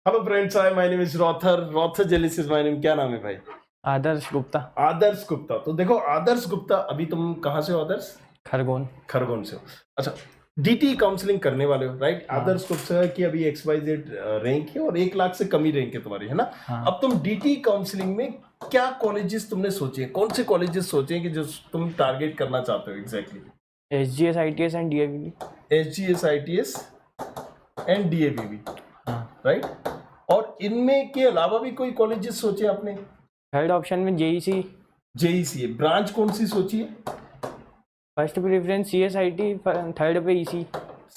Hello friends, hi, my name is रॉथर जेलिस is my name. क्या नाम है भाई? आदर्श गुप्ता। आदर्श गुप्ता। तो देखो आदर्श गुप्ता, अभी तुम कहाँ से हो आदर्श? खरगोन से हो। अच्छा, डीटी काउंसलिंग करने वाले हो, राइट? हाँ। आदर्श गुप्ता की अभी XYZ रैंक है और 1 लाख से कम ही रैंक है तुम्हारी, है ना? हाँ। अब तुम डीटी काउंसलिंग में क्या कॉलेजेस तुमने सोचे हैं? कौन से कॉलेजेस सोचे हैं कि जो तुम टारगेट करना चाहते हो exactly? SGS ITS and DAVV। SGS ITS and DAVV, हाँ। राइट? और इनमें के अलावा भी कोई कॉलेजेस सोचे आपने? थर्ड ऑप्शन में JEC। JEC है। ब्रांच कौन सी सोची है? फर्स्ट प्रेफरेंस CSIT, थर्ड पे EC।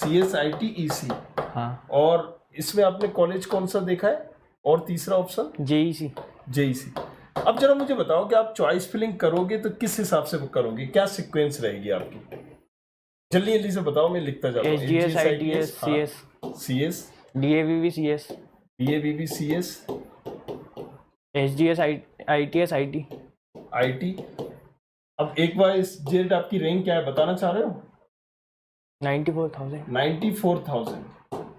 CSIT EC। हाँ। और इसमें आपने कॉलेज कौन सा देखा है? और तीसरा ऑप्शन? JEC। JEC। अब जरा मुझे बताओ कि आप चॉइस फिलिंग करोगे तो किस हिसाब से करोगे, क्या सीक्वेंस रहेगी आपकी? जल्दी जल्दी से बताओ, मैं लिखता जाता हूँ। SGS ITS CS। CS, DAVV CS। DAVV CS, SGS ITS IT। IT। अब एक बार इस जेड आपकी रैंक क्या है बताना चाह रहे हो? 94,000। 94,000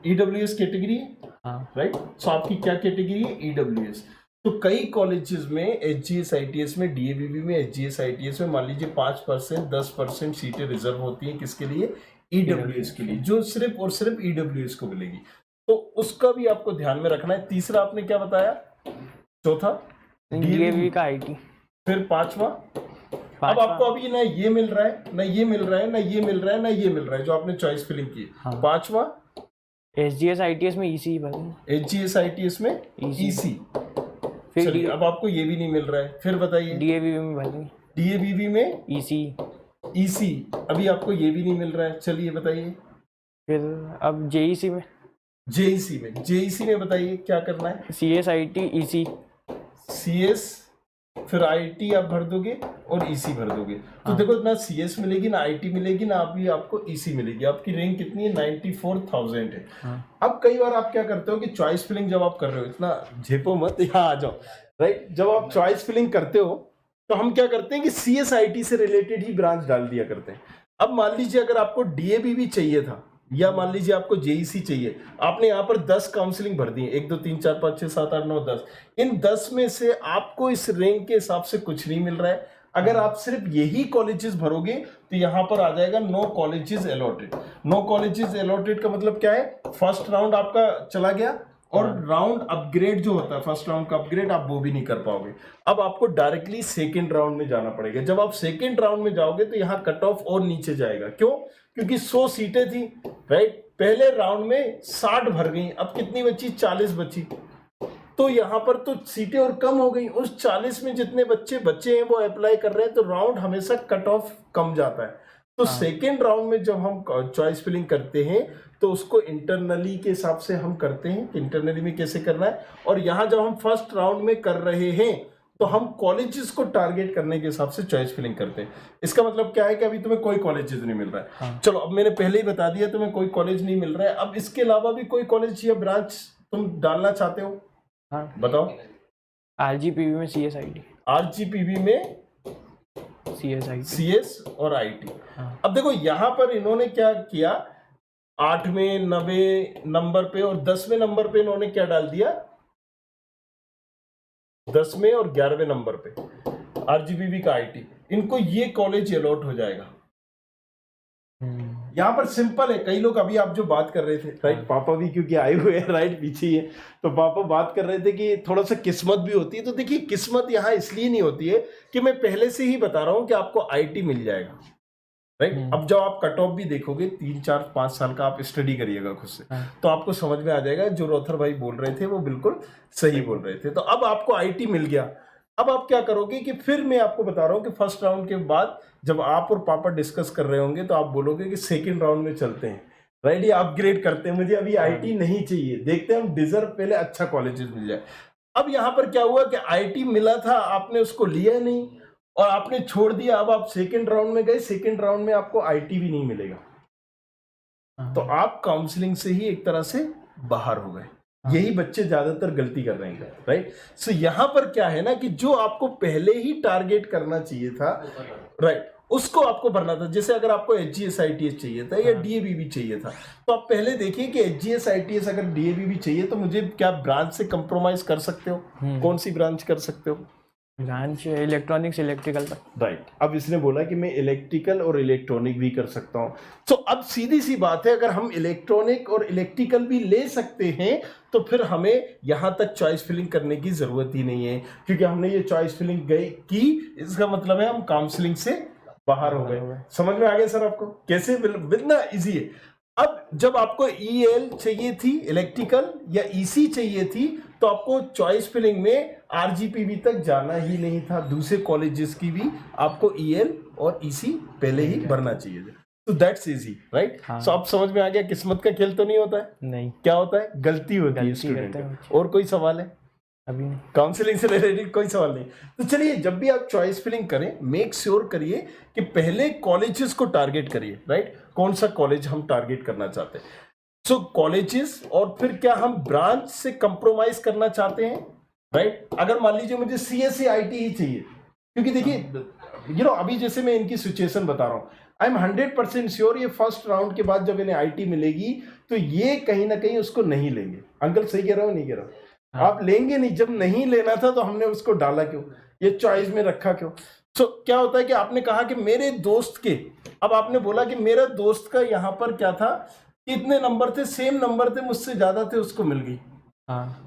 EWS कैटेगरी है, हाँ। राइट? सो आपकी क्या कैटेगरी है? EWS। तो कई कॉलेजेस में SGS ITS में, DAVV में, SGS ITS में मान लीजिए 5%, 10% सीटें रिजर्व होती हैं। किसके लिए? EWS के लिए, जो सिर्फ और सिर्फ EWS को मिलेगी। तो उसका भी आपको ध्यान में रखना है। तीसरा आपने क्या बताया? चौथा DAVV का IT। फिर पांचवा? अब आपको अभी ना ये मिल रहा है, ना ये मिल रहा है, ना ये मिल रहा है, ना ये मिल रहा है, जो आपने चॉइस फिलिंग की। हाँ। पांचवा SGS ITS में EC भरेंगे। SGS ITS में EC। फिर चलिए, अब आपको ये भी नहीं मिल रहा है, फिर बताइए। DAVV में भरेंगे। DAVV में EC। अभी आपको ये भी नहीं मिल रहा है, चलिए बताइए। फिर अब JEC में। JEC में बताइए क्या करना है? CSIT EC। CS, फिर IT आप भर दोगे और EC भर दोगे। तो देखो, ना CS मिलेगी, ना IT मिलेगी, ना अभी आपको EC मिलेगी। आपकी रैंक कितनी है? 94,000 है। अब कई बार आप क्या करते हो कि चॉइस फिलिंग जब आप कर रहे हो, इतना झेपो मत, यहाँ आ जाओ, राइट? जब आप चॉइस फिलिंग करते हो तो हम क्या करते हैं कि CSIT से रिलेटेड ही ब्रांच डाल दिया करते हैं। अब मान लीजिए अगर आपको DAVV चाहिए था, या मान लीजिए आपको JEC चाहिए, आपने यहाँ पर 10 काउंसलिंग भर दी है, 1 2 3 4 5 6 7 8 9 10। इन 10 में से आपको इस रैंक के हिसाब से कुछ नहीं मिल रहा है। अगर आप सिर्फ यही कॉलेजेस भरोगे तो यहाँ पर आ जाएगा no colleges allotted. No colleges allotted का मतलब क्या है? फर्स्ट राउंड आपका चला गया और राउंड अपग्रेड जो होता है, फर्स्ट राउंड का अपग्रेड, आप वो भी नहीं कर पाओगे। अब आपको डायरेक्टली सेकेंड राउंड में जाना पड़ेगा। जब आप सेकेंड राउंड में जाओगे तो यहाँ कट ऑफ और नीचे जाएगा। क्यों? क्योंकि 100 सीटें थी, राइट? पहले राउंड में 60 भर गई, अब कितनी बची? 40 बची। तो यहाँ पर तो सीटें और कम हो गई। उस 40 में जितने बच्चे बचे हैं वो अप्लाई कर रहे हैं, तो राउंड हमेशा कट ऑफ कम जाता है। तो सेकेंड राउंड में जब हम चॉइस फिलिंग करते हैं तो उसको इंटरनली के हिसाब से हम करते हैं कि इंटरनली में कैसे करना है। और यहाँ जब हम फर्स्ट राउंड में कर रहे हैं तो हम कॉलेजेस को टारगेट करने के हिसाब से चॉइस फिलिंग करते हैं। इसका मतलब क्या है कि अभी तुम्हें कोई कॉलेजेस नहीं मिल रहा है। चलो, अब मैंने पहले ही बता दिया तुम्हें कोई कॉलेज नहीं मिल रहा है। अब इसके अलावा भी कोई कॉलेज या ब्रांच तुम डालना चाहते हो? हाँ। बताओ। RGPV में CSIT। RGPV में CS और IT। अब देखो यहाँ पर इन्होंने क्या किया, 8वें 9वें नंबर पे और 10वें नंबर पे इन्होंने क्या डाल दिया? 10वें और 11वें नंबर पे RGPV का IT, इनको ये कॉलेज अलॉट हो जाएगा। यहाँ पर सिंपल है। कई लोग अभी आप जो बात कर रहे थे, राइट? पापा भी क्योंकि आए हुए हैं, राइट, पीछे ही है, तो पापा बात कर रहे थे कि थोड़ा सा किस्मत भी होती है। तो देखिए, किस्मत यहाँ इसलिए नहीं होती है कि मैं पहले से ही बता रहा हूँ कि आपको IT मिल जाएगा, राइट? अब जब आप कट ऑफ भी देखोगे 3 4 5 साल का, आप स्टडी करिएगा खुद से, तो आपको समझ में आ जाएगा जो रॉथर भाई बोल रहे थे वो बिल्कुल सही बोल रहे थे। तो अब आपको IT मिल गया। अब आप क्या करोगे कि फिर मैं आपको बता रहा हूं कि फर्स्ट राउंड के बाद जब आप और पापा डिस्कस कर रहे होंगे तो आप बोलोगे कि सेकंड राउंड में चलते हैं, राइट? ये अपग्रेड करते हैं, मुझे अभी IT नहीं चाहिए, देखते हैं हम डिजर्व पहले अच्छा कॉलेजेस मिल जाए। अब यहाँ पर क्या हुआ कि IT मिला था, आपने उसको लिया नहीं और आपने छोड़ दिया। अब आप सेकंड राउंड में गए, सेकंड राउंड में आपको IT भी नहीं मिलेगा, तो आप काउंसलिंग से ही एक तरह से बाहर हो गए। यही बच्चे ज्यादातर गलती कर रहे हैं, राइट? सो यहाँ पर क्या है ना कि जो आपको पहले ही टारगेट करना चाहिए था, राइट, उसको आपको भरना था। जैसे अगर आपको HGS-ITS चाहिए था या DABB चाहिए था, तो आप पहले देखिए कि HGS-ITS अगर DABB चाहिए तो मुझे क्या ब्रांच से कंप्रोमाइज कर सकते हो? कौन सी ब्रांच कर सकते हो? ब्रांच इलेक्ट्रॉनिक्स इलेक्ट्रिकल पर। राइट। अब इसने बोला कि मैं इलेक्ट्रिकल और इलेक्ट्रॉनिक भी कर सकता हूं। तो अब सीधी सी बात है, अगर हम इलेक्ट्रॉनिक और इलेक्ट्रिकल भी ले सकते हैं तो फिर हमें यहां तक चॉइस फिलिंग करने की जरूरत ही नहीं है, क्योंकि हमने ये चॉइस फिलिंग की। इसका मतलब है हम काउंसलिंग से बाहर हो गए। समझ में आ गया सर आपको कैसे? बिल्कुल इजी है। अब जब आपको EL चाहिए थी इलेक्ट्रिकल या EC चाहिए थी, तो आपको चॉइस फिलिंग में RGPV तक जाना ही नहीं था। दूसरे कॉलेजेस की भी आपको EL और EC पहले ही भरना चाहिए था। तो दैट्स इजी, राइट? सो अब समझ में आ गया, किस्मत का खेल तो नहीं होता है। नहीं, क्या होता है? गलती होती है स्टूडेंट की। और कोई सवाल है? अभी नहीं। काउंसलिंग से रिलेटेड कोई सवाल नहीं। तो चलिए, जब भी आप चॉइस फिलिंग करें, मेक श्योर करिए कि पहले कॉलेजेस को टारगेट करिए, राइट? कौन सा कॉलेज हम टारगेट करना चाहते हैं। सो कॉलेजेस, और फिर क्या हम ब्रांच से कंप्रोमाइज करना चाहते हैं, राइट? अगर मान लीजिए मुझे CSE-IT ही चाहिए, क्योंकि देखिए अभी जैसे मैं इनकी सिचुएशन बता रहा हूं, आई एम 100% श्योर ये फर्स्ट राउंड के बाद जब इन्हें IT मिलेगी तो ये कहीं ना कहीं उसको नहीं लेंगे। अंकल सही कह रहा हूं नहीं कह रहा हूं? आप लेंगे नहीं। जब नहीं लेना था तो हमने उसको डाला क्यों, ये चॉइस में रखा क्यों? सो क्या होता है कि आपने कहा कि मेरे दोस्त के, अब आपने बोला कि मेरा दोस्त का यहाँ पर क्या था, इतने नंबर थे, सेम नंबर थे, मुझसे ज्यादा थे, उसको मिल गई।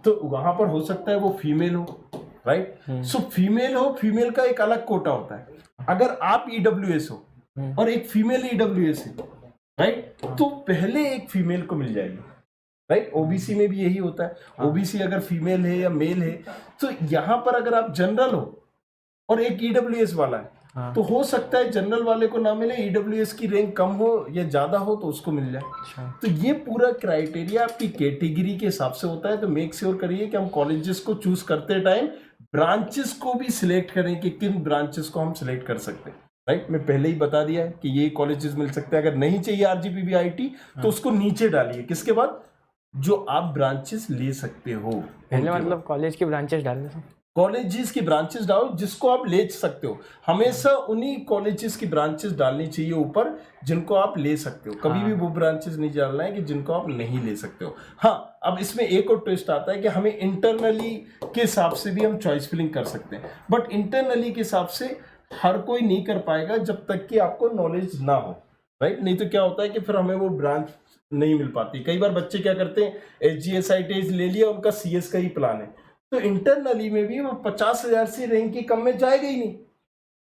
तो वहां पर हो सकता है वो फीमेल हो, राइट? सो फीमेल हो, फीमेल का एक अलग कोटा होता है। अगर आप EWS हो और एक फीमेल EWS है, राइट, तो पहले एक फीमेल को मिल जाएगी, राइट? OBC में भी यही होता है। OBC अगर फीमेल है या मेल है, तो यहां पर अगर आप जनरल हो और एक EWS वाला है, तो हो सकता है जनरल वाले को ना मिले, EWS की रैंक कम हो या ज्यादा हो तो उसको मिल जाए। तो ये पूरा क्राइटेरिया आपकी कैटेगरी के हिसाब से होता है। तो मेक श्योर करिए कि हम कॉलेजेस को चूज करते टाइम ब्रांचेस को भी सिलेक्ट करें कि किन ब्रांचेस को हम सिलेक्ट कर सकते हैं, राइट? मैं पहले ही बता दिया है कि ये कॉलेजेस मिल सकते हैं। अगर नहीं चाहिए RGPV-IT तो उसको नीचे डालिए, किसके बाद? जो आप ब्रांचेस ले सकते हो पहले, मतलब कॉलेज की ब्रांचेस डाल देते हैं। कॉलेजेस की ब्रांचेस डालो जिसको आप ले सकते हो। हमेशा उन्हीं कॉलेजेस की ब्रांचेस डालनी चाहिए ऊपर जिनको आप ले सकते हो। कभी भी वो ब्रांचेस नहीं डालना है कि जिनको आप नहीं ले सकते हो। हाँ, अब इसमें एक और ट्विस्ट आता है कि हमें इंटरनली के हिसाब से भी हम चॉइस फिलिंग कर सकते हैं, बट इंटरनली के हिसाब से हर कोई नहीं कर पाएगा जब तक कि आपको नॉलेज ना हो, राइट? नहीं तो क्या होता है कि फिर हमें वो ब्रांच नहीं मिल पाती। कई बार बच्चे क्या करते हैं, HGS-ITS ले लिया, उनका CS का ही प्लान है, तो इंटरनली में भी वो 50,000 से रैंक की कम में जाएगा ही नहीं,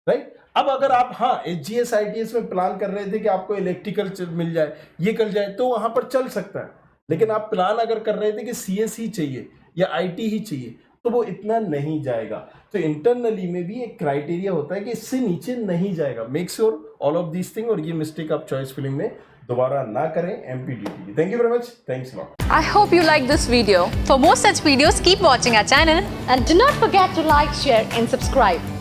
राइट? अब अगर आप HGS-ITS में प्लान कर रहे थे कि आपको इलेक्ट्रिकल मिल जाए, ये कर जाए, तो वहां पर चल सकता है। लेकिन आप प्लान अगर कर रहे थे कि CS ही चाहिए या IT ही चाहिए, तो वो इतना नहीं जाएगा। तो इंटरनली में भी एक क्राइटेरिया होता है कि इससे नीचे नहीं जाएगा। Make sure all of these thing, और ये मिस्टेक आप चॉइस फिलिंग में दोबारा ना करें MPDT की। Thank you very much. Thanks a lot. I hope you like this video. For more such videos, keep watching our channel. And do not forget to like, share and subscribe.